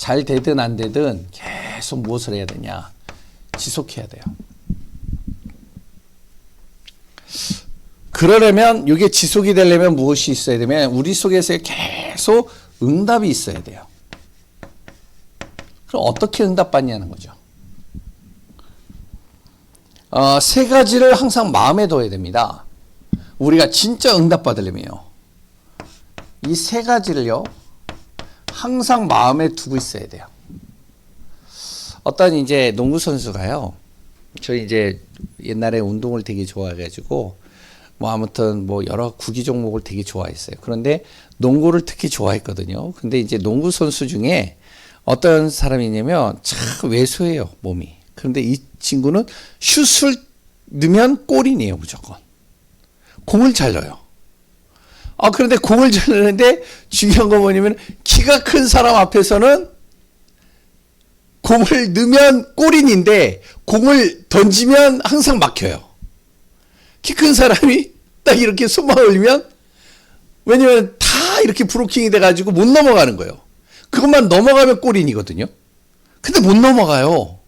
잘 되든 안 되든 계속 무엇을 해야 되냐? 지속해야 돼요. 그러려면 이게 지속이 되려면 무엇이 있어야 되면 우리 속에서 계속 응답이 있어야 돼요. 그럼 어떻게 응답받냐는 거죠. 세 가지를 항상 마음에 둬야 됩니다. 우리가 진짜 응답받으려면요. 이 세 가지를요. 항상 마음에 두고 있어야 돼요. 어떤 이제 농구 선수가요. 저희 이제 옛날에 운동을 되게 좋아해가지고 뭐 아무튼 뭐 여러 구기 종목을 되게 좋아했어요. 그런데 농구를 특히 좋아했거든요. 근데 이제 농구 선수 중에 어떤 사람이냐면 참 왜소해요, 몸이. 그런데 이 친구는 슛을 넣으면 골이네요, 무조건. 공을 잘 넣어요. 그런데 공을 잘 넣는데 중요한 건 뭐냐면 키가 큰 사람 앞에서는 공을 넣으면 골인인데 공을 던지면 항상 막혀요. 키 큰 사람이 딱 이렇게 손만 올리면 왜냐면 다 이렇게 브로킹이 돼가지고 못 넘어가는 거예요. 그것만 넘어가면 골인이거든요. 근데 못 넘어가요.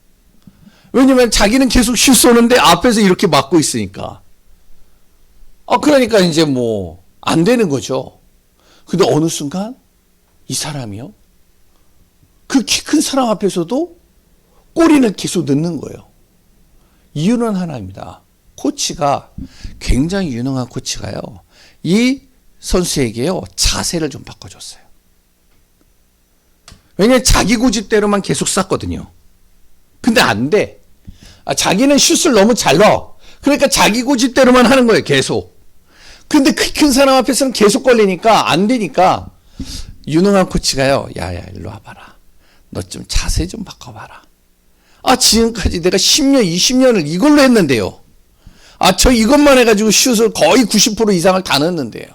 왜냐면 자기는 계속 슛 쏘는데 앞에서 이렇게 막고 있으니까. 그러니까 이제 뭐 안 되는 거죠. 근데 어느 순간 이 사람이요. 그 키 큰 사람 앞에서도 골인을 계속 넣는 거예요. 이유는 하나입니다. 코치가 굉장히 유능한 코치가요. 이 선수에게요. 자세를 좀 바꿔줬어요. 왜냐면 자기 고집대로만 계속 쐈거든요. 근데 안 돼. 자기는 슛을 너무 잘 넣어. 그러니까 자기 고집대로만 하는 거예요. 계속. 근데 키 큰 사람 앞에서는 계속 걸리니까 안 되니까 유능한 코치가요. 야야 일로 와봐라. 너 좀 자세 좀 바꿔봐라. 지금까지 내가 10년 20년을 이걸로 했는데요. 저 이것만 해가지고 슛을 거의 90% 이상을 다 넣었는데요.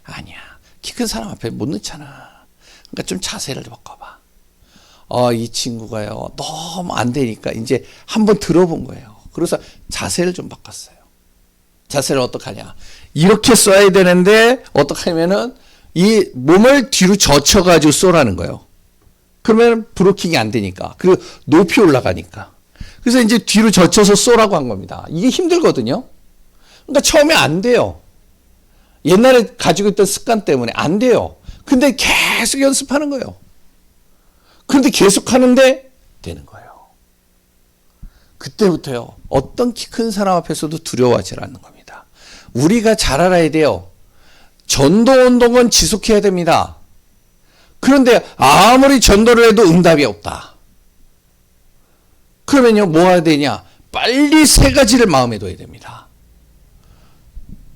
아니야. 키 큰 사람 앞에 못 넣잖아. 그러니까 좀 자세를 바꿔봐. 이 친구가요. 너무 안 되니까 이제 한번 들어본 거예요. 그래서 자세를 좀 바꿨어요. 자세를 어떻게 하냐. 이렇게 쏘야 되는데 어떻게 하면은 이 몸을 뒤로 젖혀가지고 쏘라는 거예요. 그러면 브로킹이 안 되니까. 그리고 높이 올라가니까. 그래서 이제 뒤로 젖혀서 쏘라고 한 겁니다. 이게 힘들거든요. 그러니까 처음에 안 돼요. 옛날에 가지고 있던 습관 때문에 안 돼요. 근데 계속 연습하는 거예요. 그런데 계속 하는데 되는 거예요. 그때부터요. 어떤 키 큰 사람 앞에서도 두려워하지 않는 겁니다. 우리가 잘 알아야 돼요. 전도 운동은 지속해야 됩니다. 그런데 아무리 전도를 해도 응답이 없다. 그러면요, 뭐 해야 되냐? 빨리 세 가지를 마음에 둬야 됩니다.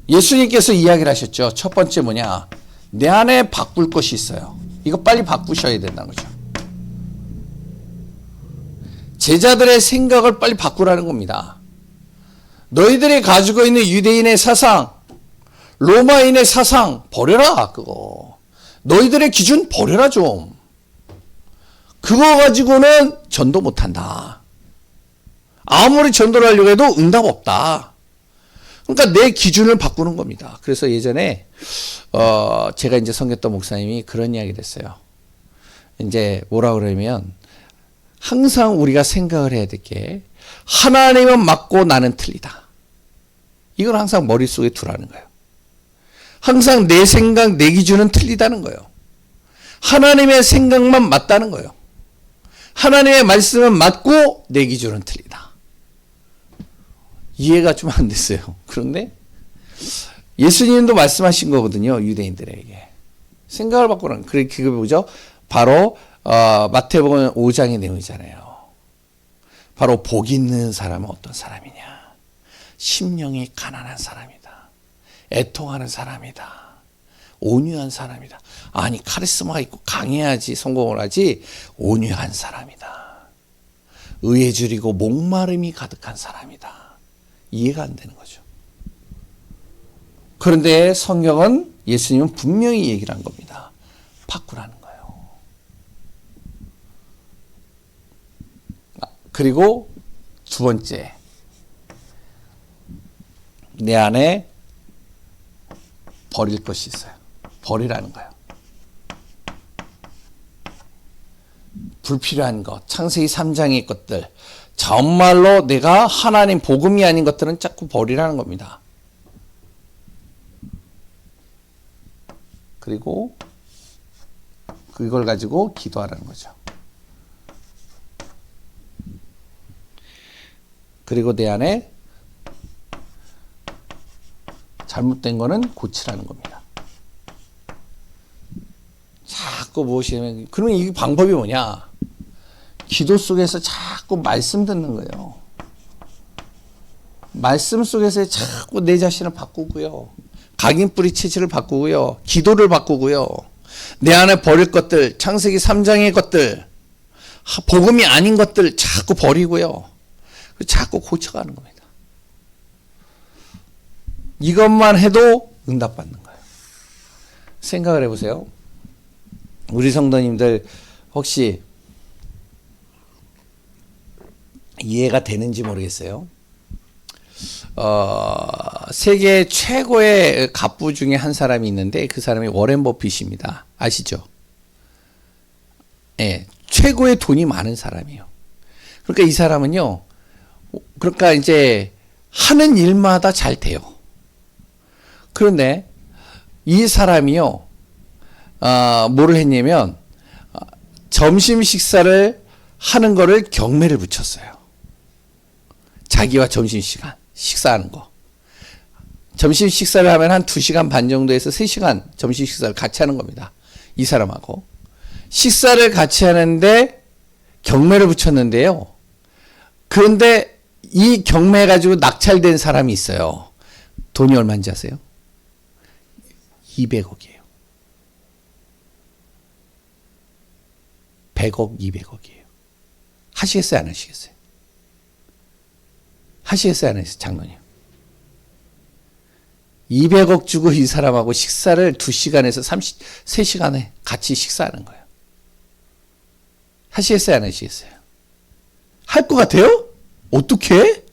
예수님께서 이야기를 하셨죠. 첫 번째 뭐냐? 내 안에 바꿀 것이 있어요. 이거 빨리 바꾸셔야 된다는 거죠. 제자들의 생각을 빨리 바꾸라는 겁니다. 너희들이 가지고 있는 유대인의 사상, 로마인의 사상 버려라. 그거. 너희들의 기준 버려라 좀. 그거 가지고는 전도 못한다. 아무리 전도를 하려고 해도 응답 없다. 그러니까 내 기준을 바꾸는 겁니다. 그래서 예전에 제가 이제 섬겼던 목사님이 그런 이야기를 했어요. 이제 뭐라 그러면 항상 우리가 생각을 해야 될 게 하나님은 맞고 나는 틀리다. 이걸 항상 머릿속에 두라는 거예요. 항상 내 생각, 내 기준은 틀리다는 거예요. 하나님의 생각만 맞다는 거예요. 하나님의 말씀은 맞고 내 기준은 틀리다. 이해가 좀 안 됐어요. 그런데 예수님도 말씀하신 거거든요. 유대인들에게. 생각을 바꾸라는 거예요. 그게 뭐죠? 바로 마태복음 5장의 내용이잖아요. 바로 복 있는 사람은 어떤 사람이냐. 심령이 가난한 사람이다. 애통하는 사람이다. 온유한 사람이다. 아니 카리스마가 있고 강해야지 성공을 하지. 온유한 사람이다. 의에 줄이고 목마름이 가득한 사람이다. 이해가 안 되는 거죠. 그런데 성경은 예수님은 분명히 얘기를 한 겁니다. 바꾸라는 거예요. 그리고 두 번째, 내 안에 버릴 것이 있어요. 버리라는 거예요. 불필요한 것, 창세기 3장의 것들, 정말로 내가 하나님 복음이 아닌 것들은 자꾸 버리라는 겁니다. 그리고 그걸 가지고 기도하라는 거죠. 그리고 내 안에 잘못된 거는 고치라는 겁니다. 자꾸 무엇이면, 그러면 이 방법이 뭐냐? 기도 속에서 자꾸 말씀 듣는 거예요. 말씀 속에서 자꾸 내 자신을 바꾸고요. 각인뿌리 체질을 바꾸고요. 기도를 바꾸고요. 내 안에 버릴 것들, 창세기 3장의 것들, 복음이 아닌 것들 자꾸 버리고요. 자꾸 고쳐가는 겁니다. 이것만 해도 응답받는 거예요. 생각을 해보세요. 우리 성도님들 혹시 이해가 되는지 모르겠어요. 세계 최고의 갑부 중에 한 사람이 있는데 그 사람이 워렌 버핏입니다. 아시죠? 예, 최고의 돈이 많은 사람이에요. 그러니까 이 사람은요, 그러니까 이제 하는 일마다 잘 돼요. 그런데 이 사람이요, 뭐를 했냐면 점심 식사를 하는 거를 경매를 붙였어요. 자기와 점심 시간 식사하는 거. 점심 식사를 하면 한 2시간 반 정도에서 3시간 점심 식사를 같이 하는 겁니다. 이 사람하고. 식사를 같이 하는데 경매를 붙였는데요. 그런데 이 경매 가지고 낙찰된 사람이 있어요. 돈이 얼마인지 아세요? 200억이에요. 100억, 200억이에요. 하시겠어요, 안 하시겠어요? 하시겠어요, 안 하시겠어요, 장로님? 200억 주고 이 사람하고 식사를 2시간에서 3시간에 같이 식사하는 거예요. 하시겠어요, 안 하시겠어요? 할 것 같아요? 어떻게?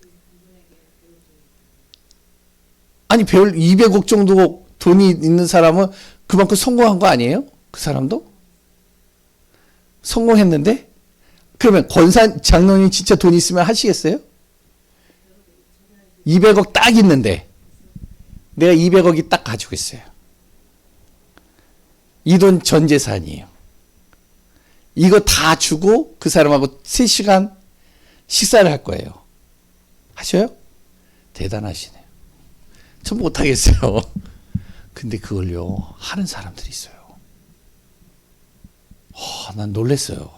아니, 별 200억 정도 돈이 있는 사람은 그만큼 성공한 거 아니에요? 그 사람도? 성공했는데? 그러면 권산 장로님 진짜 돈 있으면 하시겠어요? 200억 딱 있는데 내가 200억이 딱 가지고 있어요. 이 돈 전 재산이에요. 이거 다 주고 그 사람하고 3시간 식사를 할 거예요. 하셔요? 대단하시네요. 전 못하겠어요. 근데 그걸요 하는 사람들이 있어요. 난 놀랐어요.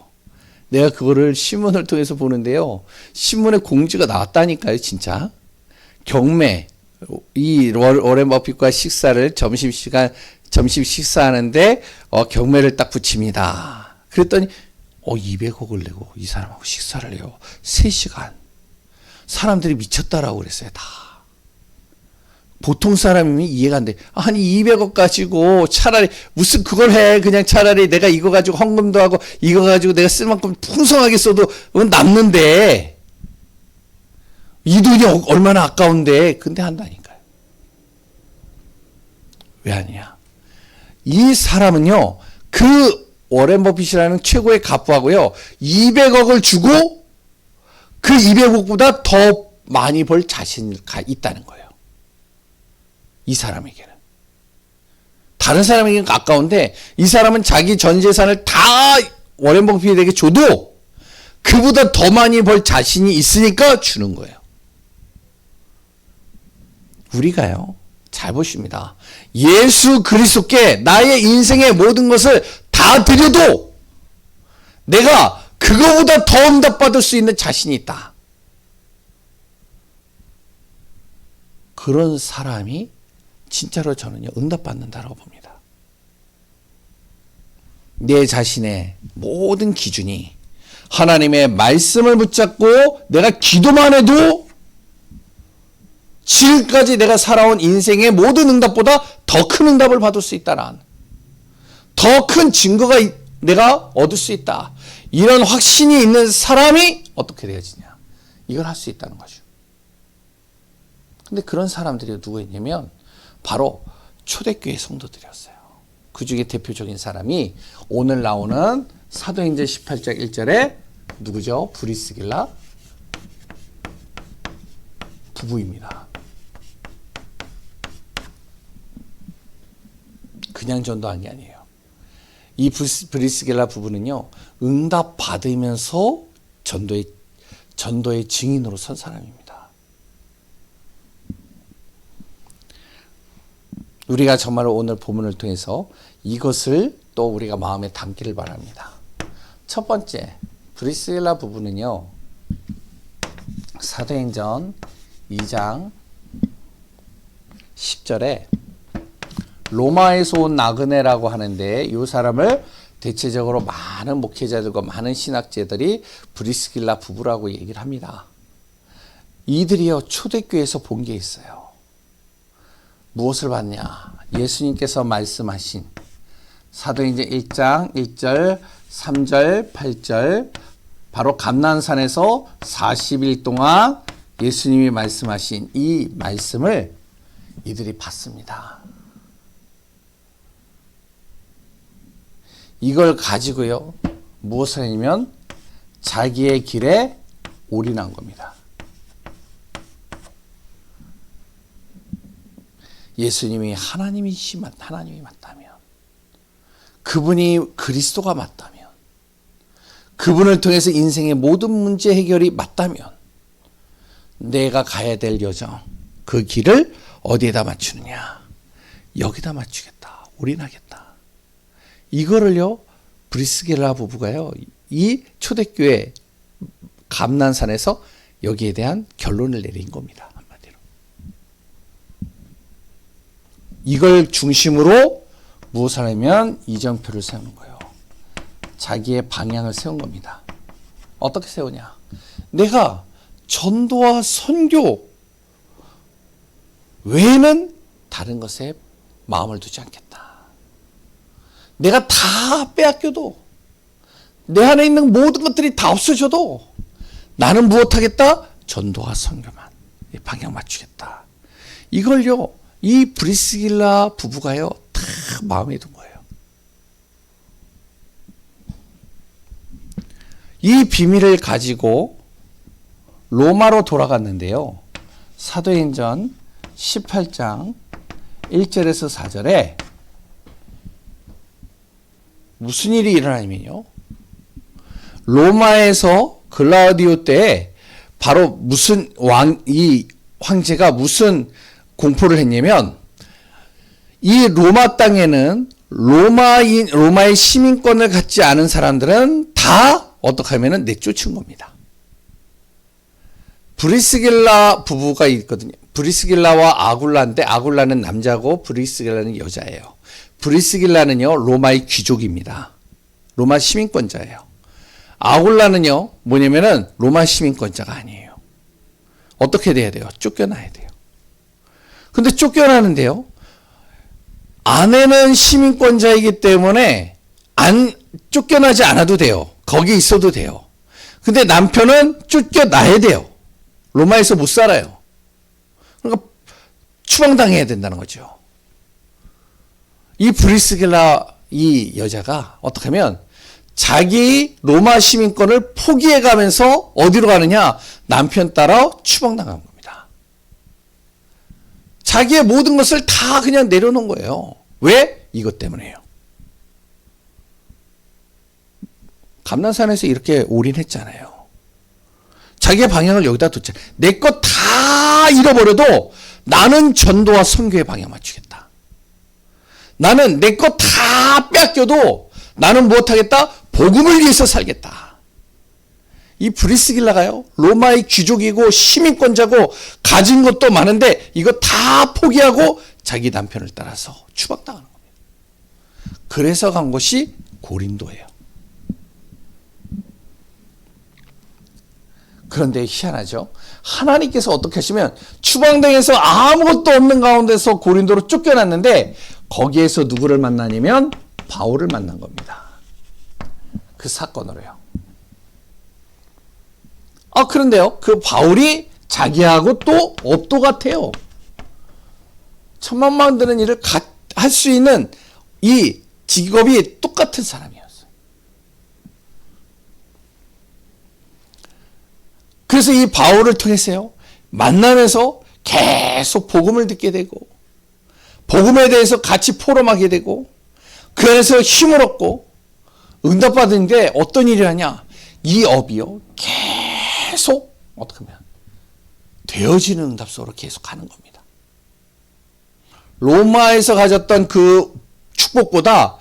내가 그거를 신문을 통해서 보는데요. 신문에 공지가 나왔다니까요, 진짜. 경매, 이 워렌 버핏과 식사를 점심 식사하는데 경매를 딱 붙입니다. 그랬더니 200억을 내고 이 사람하고 식사를 해요. 3시간. 사람들이 미쳤다라고 그랬어요, 다. 보통 사람이면 이해가 안 돼. 아니 200억 가지고 차라리 무슨 그걸 해. 그냥 차라리 내가 이거 가지고 헌금도 하고 이거 가지고 내가 쓸 만큼 풍성하게 써도 남는데 이 돈이 얼마나 아까운데. 근데 한다니까요. 왜 하느냐. 이 사람은요. 그 워렌 버핏이라는 최고의 갑부하고요. 200억을 주고 그 200억보다 더 많이 벌 자신이 있다는 거예요. 이 사람에게는. 다른 사람에게는 아까운데 이 사람은 자기 전 재산을 다 워렌 버핏에게 줘도 그보다 더 많이 벌 자신이 있으니까 주는 거예요. 우리가요. 잘 보십니다. 예수 그리스도께 나의 인생의 모든 것을 다 드려도 내가 그거보다 더 응답받을 수 있는 자신이 있다. 그런 사람이 진짜로 저는요 응답받는다라고 봅니다. 내 자신의 모든 기준이 하나님의 말씀을 붙잡고 내가 기도만 해도 지금까지 내가 살아온 인생의 모든 응답보다 더 큰 응답을 받을 수 있다란, 더 큰 증거가 내가 얻을 수 있다. 이런 확신이 있는 사람이 어떻게 되어지냐. 이걸 할 수 있다는 거죠. 근데 그런 사람들이 누구였냐면 바로 초대교회 성도들이었어요. 그 중에 대표적인 사람이 오늘 나오는 사도행전 18장 1절에 누구죠? 브리스길라 부부입니다. 그냥 전도한 게 아니에요. 이 브리스길라 부부는요, 응답 받으면서 전도의 증인으로 선 사람입니다. 우리가 정말 오늘 본문을 통해서 이것을 또 우리가 마음에 담기를 바랍니다. 첫 번째, 브리스길라 부부는요, 사도행전 2장 10절에 로마에서 온 나그네라고 하는데, 이 사람을 대체적으로 많은 목회자들과 많은 신학자들이 브리스길라 부부라고 얘기를 합니다. 이들이요, 초대교회에서 본 게 있어요. 무엇을 봤냐? 예수님께서 말씀하신 사도행전 1장 1절, 3절, 8절, 바로 감난산에서 40일 동안 예수님이 말씀하신 이 말씀을 이들이 봤습니다. 이걸 가지고요, 무엇을 했냐면 자기의 길에 올인한 겁니다. 예수님이 하나님이 맞다면, 그분이 그리스도가 맞다면, 그분을 통해서 인생의 모든 문제 해결이 맞다면, 내가 가야 될 여정, 그 길을 어디에다 맞추느냐? 여기다 맞추겠다. 올인하겠다. 이거를요, 브리스길라 부부가요, 이 초대교회 감난산에서 여기에 대한 결론을 내린 겁니다. 한마디로. 이걸 중심으로 무엇을 하냐면 이정표를 세우는 거예요. 자기의 방향을 세운 겁니다. 어떻게 세우냐? 내가 전도와 선교 외에는 다른 것에 마음을 두지 않겠다. 내가 다 빼앗겨도, 내 안에 있는 모든 것들이 다 없어져도 나는 무엇하겠다? 전도와 선교만 방향 맞추겠다. 이걸요, 이 브리스길라 부부가요, 다 마음에 둔 거예요. 이 비밀을 가지고 로마로 돌아갔는데요, 사도행전 18장 1절에서 4절에 무슨 일이 일어나냐면요, 로마에서 글라우디오 때에 바로 무슨 이 황제가 무슨 공포를 했냐면, 이 로마 땅에는 로마의 시민권을 갖지 않은 사람들은 다 어떻게 하면은 내쫓은 겁니다. 브리스길라 부부가 있거든요. 브리스길라와 아굴라인데, 아굴라는 남자고 브리스길라는 여자예요. 브리스길라는요, 로마의 귀족입니다. 로마 시민권자예요. 아굴라는요, 뭐냐면은 로마 시민권자가 아니에요. 어떻게 돼야 돼요? 쫓겨나야 돼요. 근데 쫓겨나는데요, 아내는 시민권자이기 때문에 쫓겨나지 않아도 돼요. 거기 있어도 돼요. 근데 남편은 쫓겨나야 돼요. 로마에서 못 살아요. 그러니까 추방당해야 된다는 거죠. 이 브리스길라 이 여자가 어떻게 하면 자기 로마 시민권을 포기해 가면서 어디로 가느냐? 남편 따라 추방당한 겁니다. 자기의 모든 것을 다 그냥 내려놓은 거예요. 왜? 이것 때문에요. 감난산에서 이렇게 올인했잖아요. 자기의 방향을 여기다 뒀잖아요. 내 것 다 잃어버려도 나는 전도와 선교의 방향 맞추겠다. 나는 내 것 다 뺏겨도 나는 무엇하겠다? 복음을 위해서 살겠다. 이 브리스길라가요, 로마의 귀족이고 시민권자고 가진 것도 많은데 이거 다 포기하고 자기 남편을 따라서 추방당하는 겁니다. 그래서 간 곳이 고린도예요. 그런데 희한하죠. 하나님께서 어떻게 하시면 추방당해서 아무것도 없는 가운데서 고린도로 쫓겨났는데, 거기에서 누구를 만나냐면 바울을 만난 겁니다. 그 사건으로요. 그런데요, 그 바울이 자기하고 또 업도 같아요. 천만 드는 일을 할 수 있는 이 직업이 똑같은 사람이었어요. 그래서 이 바울을 통해서요, 만나면서 계속 복음을 듣게 되고, 복음에 대해서 같이 포럼하게 되고, 그 안에서 힘을 얻고, 응답받은 게 어떤 일이 하냐? 이 업이요, 계속, 어떻게 하면, 되어지는 응답 속으로 계속 가는 겁니다. 로마에서 가졌던 그 축복보다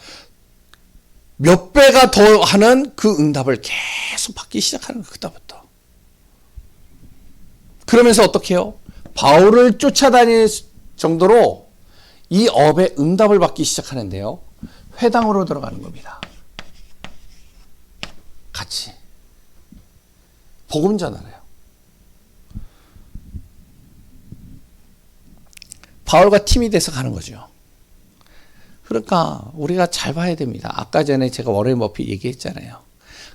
몇 배가 더 하는 그 응답을 계속 받기 시작하는 거예요, 그때부터. 그러면서 어떻게 해요? 바울을 쫓아다닐 정도로 이 업에 응답을 받기 시작하는데요. 회당으로 들어가는 겁니다. 같이. 복음 전하래요. 바울과 팀이 돼서 가는 거죠. 그러니까 우리가 잘 봐야 됩니다. 아까 전에 제가 워렌 버핏 얘기했잖아요.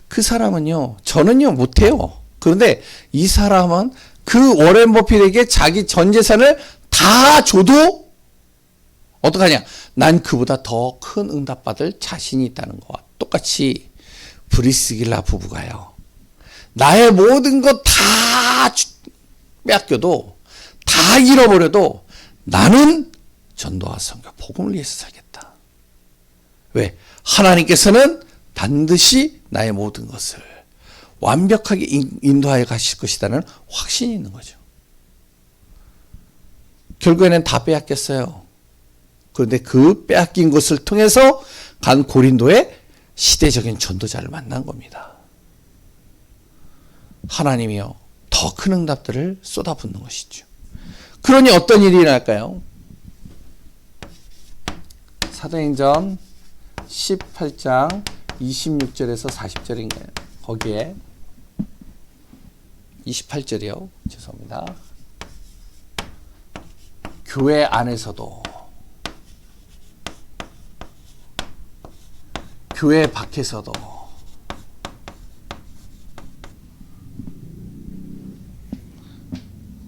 그 사람은요, 저는요 못해요. 그런데 이 사람은 그 워렌 버핏에게 자기 전 재산을 다 줘도 어떡하냐? 난 그보다 더 큰 응답받을 자신이 있다는 거와 똑같이 브리스길라 부부가요. 나의 모든 것 다 빼앗겨도, 다 잃어버려도 나는 전도와 선교, 복음을 위해서 살겠다. 왜? 하나님께서는 반드시 나의 모든 것을 완벽하게 인도하여 가실 것이라는 확신이 있는 거죠. 결국에는 다 빼앗겼어요. 그런데 그 빼앗긴 것을 통해서 간 고린도의 시대적인 전도자를 만난 겁니다. 하나님이요, 더 큰 응답들을 쏟아붓는 것이죠. 그러니 어떤 일이 일어날까요? 사도행전 18장 26절에서 40절인가요? 거기에 28절이요. 죄송합니다. 교회 안에서도 교회 밖에서도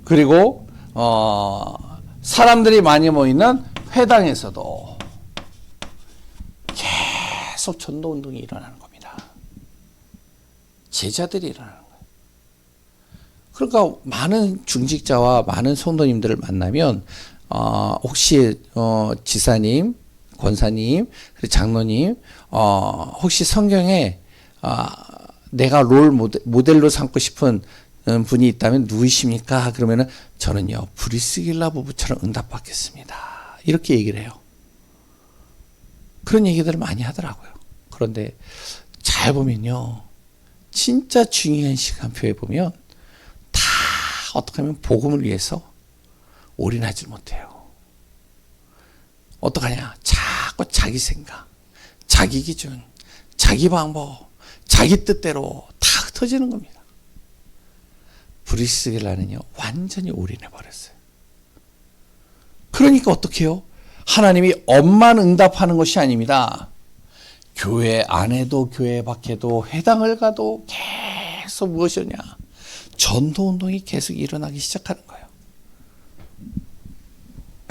그리고 사람들이 많이 모이는 회당에서도 계속 전도운동이 일어나는 겁니다. 제자들이 일어나는 거예요. 그러니까 많은 중직자와 많은 성도님들을 만나면 혹시 지사님, 권사님, 그리고 장로님, 혹시 성경에 내가 롤 모델로 삼고 싶은 분이 있다면 누구이십니까? 그러면은 저는요, 브리스길라 부부처럼 응답받겠습니다. 이렇게 얘기를 해요. 그런 얘기들을 많이 하더라고요. 그런데 잘 보면요, 진짜 중요한 시간표에 보면 다 어떻게 하면 복음을 위해서 올인하지 못해요. 어떡하냐? 자꾸 자기 생각, 자기 기준, 자기 방법, 자기 뜻대로 다 흩어지는 겁니다. 브리스길라는요, 완전히 올인해버렸어요. 그러니까 어떻게 해요? 하나님이 업만 응답하는 것이 아닙니다. 교회 안에도 교회 밖에도 회당을 가도 계속 무엇이냐? 전도운동이 계속 일어나기 시작하는 거예요.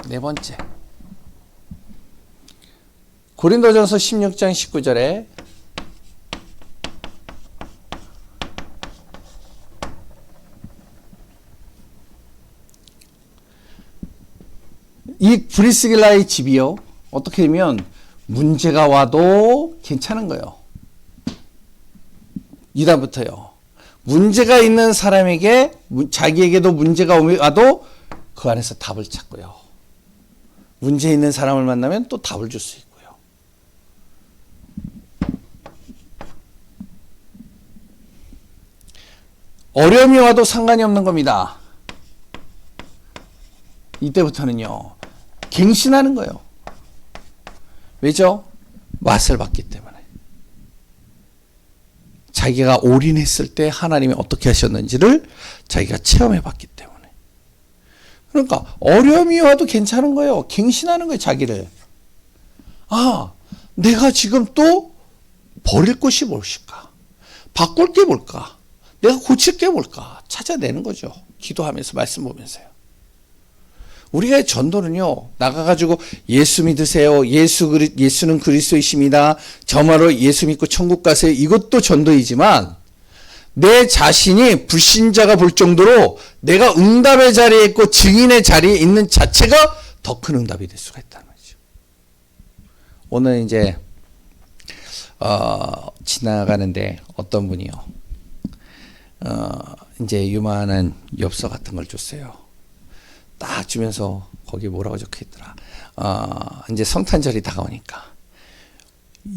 네 번째, 고린도전서 16장 19절에 이 브리스길라의 집이요, 어떻게 되면 문제가 와도 괜찮은 거예요. 이다부터요, 문제가 있는 사람에게, 자기에게도 문제가 와도 그 안에서 답을 찾고요, 문제 있는 사람을 만나면 또 답을 줄 수 있고요. 어려움이 와도 상관이 없는 겁니다. 이때부터는요, 갱신하는 거예요. 왜죠? 맛을 봤기 때문에. 자기가 올인했을 때 하나님이 어떻게 하셨는지를 자기가 체험해 봤기 때문에. 그러니까 어려움이 와도 괜찮은 거예요. 갱신하는 거예요, 자기를. 내가 지금 또 버릴 것이 무엇일까? 바꿀 게 뭘까? 내가 고칠 게 뭘까? 찾아내는 거죠. 기도하면서, 말씀 보면서요. 우리가 전도는요, 나가가지고 예수 믿으세요. 예수는 그리스도이십니다. 정말로 예수 믿고 천국 가세요. 이것도 전도이지만, 내 자신이 불신자가 볼 정도로 내가 응답의 자리에 있고 증인의 자리에 있는 자체가 더 큰 응답이 될 수가 있다는 거죠. 오늘 이제 지나가는데 어떤 분이요, 이제 유만한 엽서 같은 걸 줬어요. 딱 주면서 거기 뭐라고 적혀 있더라. 이제 성탄절이 다가오니까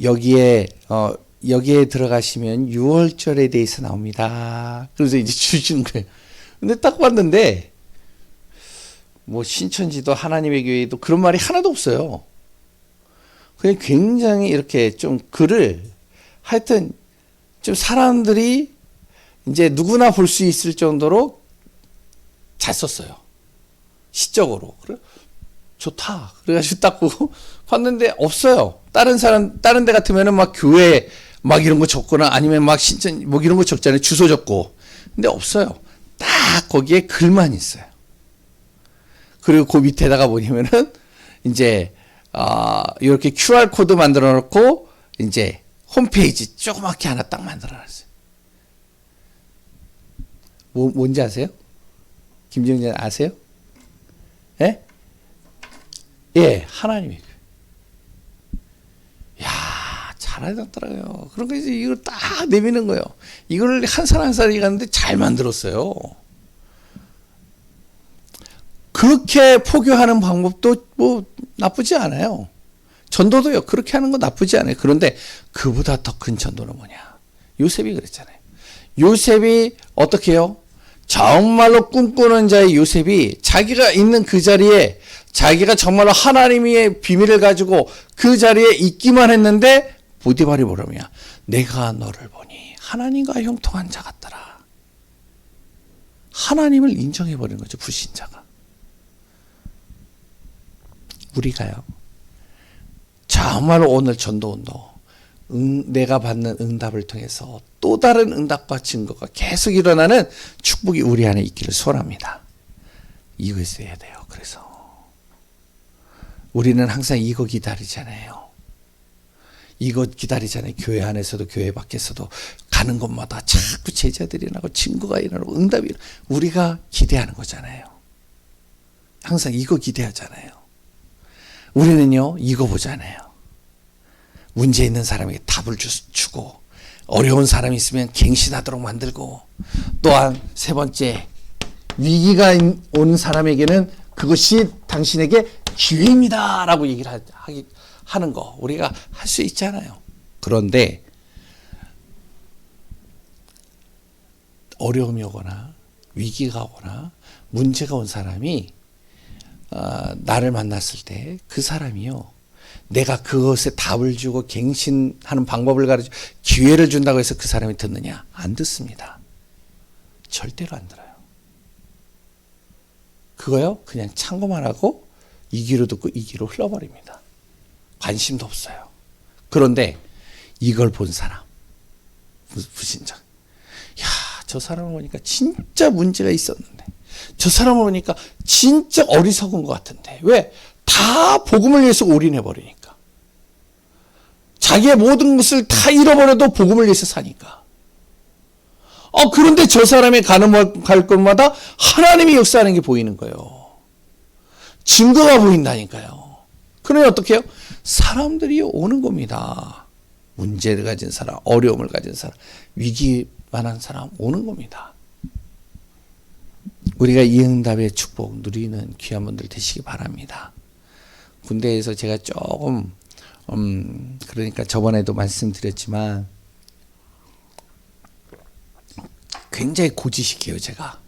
여기에 들어가시면 6월절에 대해서 나옵니다. 그래서 이제 주시는 거예요. 근데 딱 봤는데 뭐 신천지도 하나님의 교회도 그런 말이 하나도 없어요. 그냥 굉장히 이렇게 좀 글을 하여튼 좀 사람들이 이제 누구나 볼 수 있을 정도로 잘 썼어요. 시적으로. 그래 좋다. 그래가지고 딱 보고 봤는데 없어요. 다른 데 같으면은 막 교회 막 이런 거 적거나 아니면 막 신천 뭐 이런 거 적잖아요. 주소 적고. 근데 없어요. 딱 거기에 글만 있어요. 그리고 그 밑에다가 뭐냐면은 이제 이렇게 QR 코드 만들어 놓고 이제 홈페이지 조그맣게 하나 딱 만들어 놨어요. 뭔지 아세요? 김정진 아세요? 예? 예, 하나님이. 야, 잘해놨더라고요. 그러니까 이제 이걸 딱 내미는 거예요. 이걸 한 사람 한 사람이 갔는데 잘 만들었어요. 그렇게 포교하는 방법도 뭐 나쁘지 않아요. 전도도요. 그렇게 하는 거 나쁘지 않아요. 그런데 그보다 더 큰 전도는 뭐냐? 요셉이 그랬잖아요. 요셉이 어떻게 해요? 정말로 꿈꾸는 자의 요셉이 자기가 있는 그 자리에 자기가 정말로 하나님의 비밀을 가지고 그 자리에 있기만 했는데 보디발이 뭐라냐? 내가 너를 보니 하나님과 형통한 자 같더라. 하나님을 인정해버리는 거죠. 불신자가. 우리가요. 정말로 오늘 전도운동 내가 받는 응답을 통해서 또 다른 응답과 증거가 계속 일어나는 축복이 우리 안에 있기를 소원합니다. 이거 있어야 돼요. 그래서 우리는 항상 이거 기다리잖아요. 이거 기다리잖아요. 교회 안에서도 교회 밖에서도 가는 곳마다 자꾸 제자들이 나고 증거가 일어나고 응답이 일어나고 우리가 기대하는 거잖아요. 항상 이거 기대하잖아요. 우리는요 이거 보잖아요. 문제 있는 사람에게 답을 주고 어려운 사람이 있으면 갱신하도록 만들고 또한 세 번째 위기가 오는 사람에게는 그것이 당신에게 기회입니다 라고 얘기를 하는 거 우리가 할 수 있잖아요. 그런데 어려움이 오거나 위기가 오거나 문제가 온 사람이 나를 만났을 때 그 사람이요 내가 그것에 답을 주고 갱신하는 방법을 가르쳐 기회를 준다고 해서 그 사람이 듣느냐? 안 듣습니다. 절대로 안 들어요. 그거요 그냥 참고만 하고 이 귀로 듣고 이 귀로 흘러버립니다. 관심도 없어요. 그런데 이걸 본 사람 불신자 저 사람을 보니까 진짜 문제가 있었는데 저 사람을 보니까 진짜 어리석은 것 같은데 왜? 다 복음을 위해서 올인해버리니까 자기의 모든 것을 다 잃어버려도 복음을 위해서 사니까 그런데 저 사람이 갈 곳마다 하나님이 역사하는 게 보이는 거예요. 증거가 보인다니까요. 그러니 어떻게 해요? 사람들이 오는 겁니다. 문제를 가진 사람, 어려움을 가진 사람, 위기만한 사람 오는 겁니다. 우리가 이 응답의 축복 누리는 귀한 분들 되시기 바랍니다. 군대에서 제가 조금 그러니까 저번에도 말씀드렸지만 굉장히 고지식해요 제가.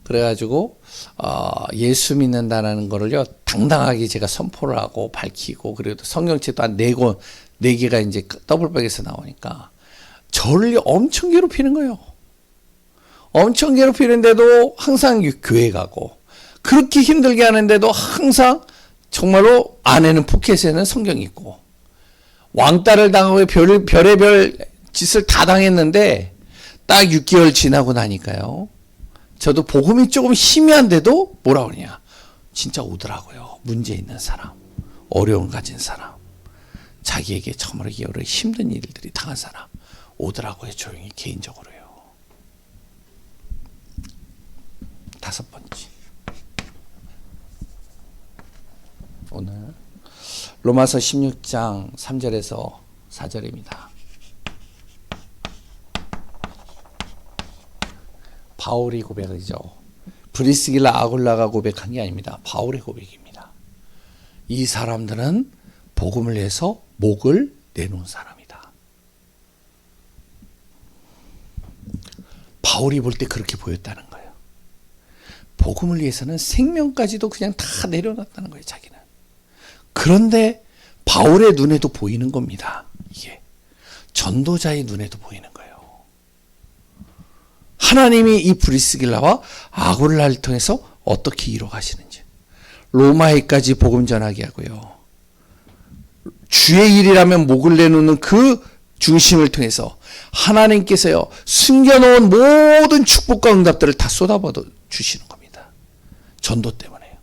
그래가지고 예수 믿는다라는 거를요 당당하게 제가 선포를 하고 밝히고 그리고 성경책도 한 4개가 이제 더블백에서 나오니까 저를 엄청 괴롭히는 거예요. 엄청 괴롭히는데도 항상 교회 가고 그렇게 힘들게 하는데도 항상 정말로 안에는 포켓에는 성경이 있고 왕따를 당하고 별의별 짓을 다 당했는데 딱 6개월 지나고 나니까요. 저도 복음이 조금 희미한데도 뭐라 그러냐. 진짜 오더라고요. 문제 있는 사람, 어려움 가진 사람, 자기에게 정말 여러 힘든 일들이 당한 사람 오더라고요. 조용히 개인적으로요. 5번째. 오늘 로마서 16장 3절에서 4절입니다. 바울이 고백이죠. 브리스길라 아굴라가 고백한 게 아닙니다. 바울의 고백입니다. 이 사람들은 복음을 위해서 목을 내놓은 사람이다. 바울이 볼 때 그렇게 보였다는 거예요. 복음을 위해서는 생명까지도 그냥 다 내려놨다는 거예요, 자기는. 그런데 바울의 눈에도 보이는 겁니다. 이게 전도자의 눈에도 보이는 거예요. 하나님이 이 브리스길라와 아굴라를 통해서 어떻게 이루어가시는지, 로마에까지 복음 전하게 하고요. 주의 일이라면 목을 내놓는 그 중심을 통해서 하나님께서요, 숨겨놓은 모든 축복과 응답들을 다 쏟아부어 주시는 겁니다. 전도 때문에요.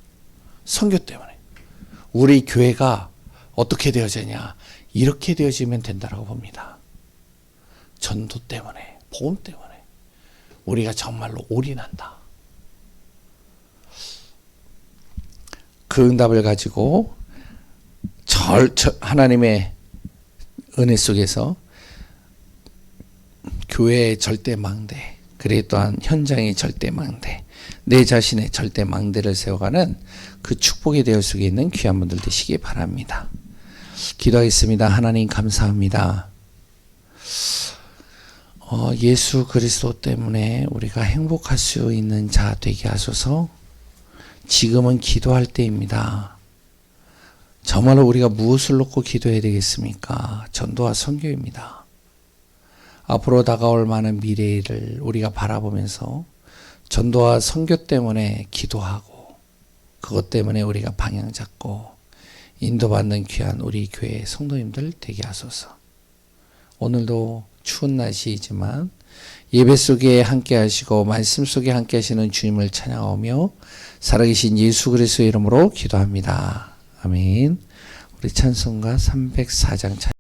선교 때문에. 우리 교회가 어떻게 되어지냐, 이렇게 되어지면 된다고 봅니다. 전도 때문에, 복음 때문에 우리가 정말로 올인한다. 그 응답을 가지고 하나님의 은혜 속에서 교회의 절대 망대, 그리고 또한 현장의 절대 망대, 내 자신의 절대 망대를 세워가는 그 축복의 대열 속에 있는 귀한 분들 되시기 바랍니다. 기도하겠습니다. 하나님 감사합니다. 예수 그리스도 때문에 우리가 행복할 수 있는 자 되게 하소서. 지금은 기도할 때입니다. 정말로 우리가 무엇을 놓고 기도해야 되겠습니까? 전도와 선교입니다. 앞으로 다가올 많은 미래를 우리가 바라보면서 전도와 선교 때문에 기도하고, 그것 때문에 우리가 방향 잡고 인도받는 귀한 우리 교회 성도님들 되게 하소서. 오늘도 추운 날씨이지만 예배 속에 함께 하시고 말씀 속에 함께 하시는 주님을 찬양하며 살아계신 예수 그리스도의 이름으로 기도합니다. 아멘. 우리 찬송가 304장 찬양